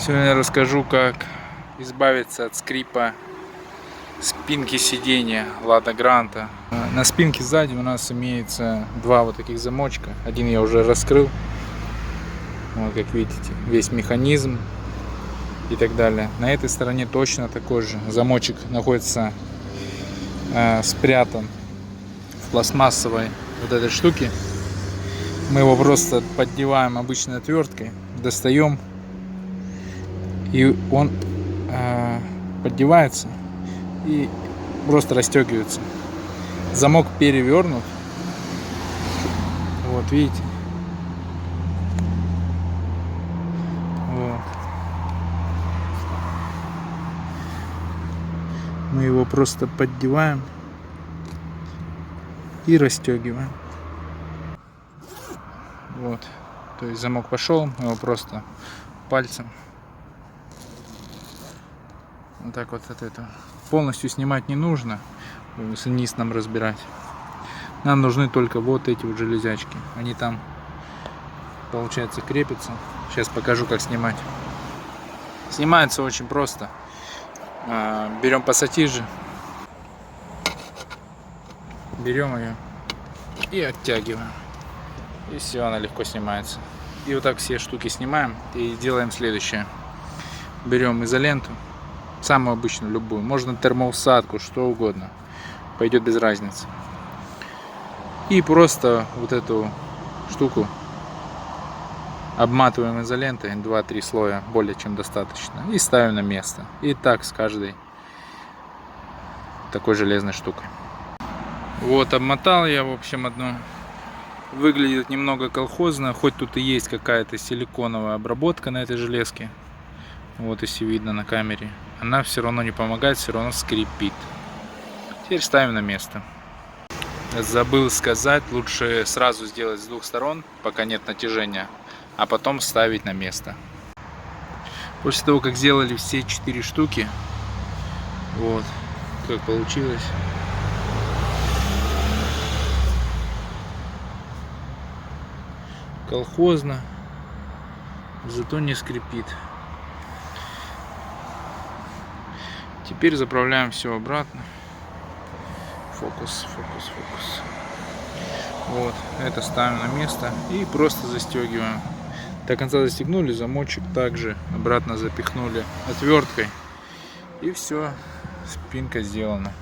Сегодня я расскажу, как избавиться от скрипа спинки сидения Лада Гранта. На спинке сзади у нас имеется два вот таких замочка. Один я уже раскрыл. Вот, как видите, весь механизм и так далее. На этой стороне точно такой же замочек находится спрятан в пластмассовой вот этой штуке. Мы его просто поддеваем обычной отверткой, достаем, и он поддевается и просто расстегивается. Замок перевернут. Вот видите. Вот. Мы его просто поддеваем и расстегиваем. Вот. То есть замок пошел, мы его просто пальцем вот так вот от этого. Полностью снимать не нужно, низ нам разбирать. Нам нужны только вот эти вот железячки. Они там, получается, крепятся. Сейчас покажу, как снимать. Снимается очень просто. Берем пассатижи, берем ее и оттягиваем. И все, она легко снимается. И вот так все штуки снимаем и делаем следующее. Берем изоленту, самую обычную, любую. Можно термоусадку, что угодно. Пойдет без разницы. И просто вот эту штуку обматываем изолентой 2-3 слоя, более чем достаточно. И ставим на место. И так с каждой такой железной штукой. Вот, обмотал я, в общем, одну. Выглядит немного колхозно, хоть тут и есть какая-то силиконовая обработка на этой железке. Вот, если видно на камере. Она все равно не помогает, все равно скрипит. Теперь ставим на место. Забыл сказать, лучше сразу сделать с двух сторон, пока нет натяжения, а потом ставить на место. После того, как сделали все 4 штуки, вот как получилось. Колхозно, зато не скрипит. Теперь заправляем все обратно. Фокус. Вот, это ставим на место и просто застегиваем. До конца застегнули, замочек также обратно запихнули отверткой. И все, спинка сделана.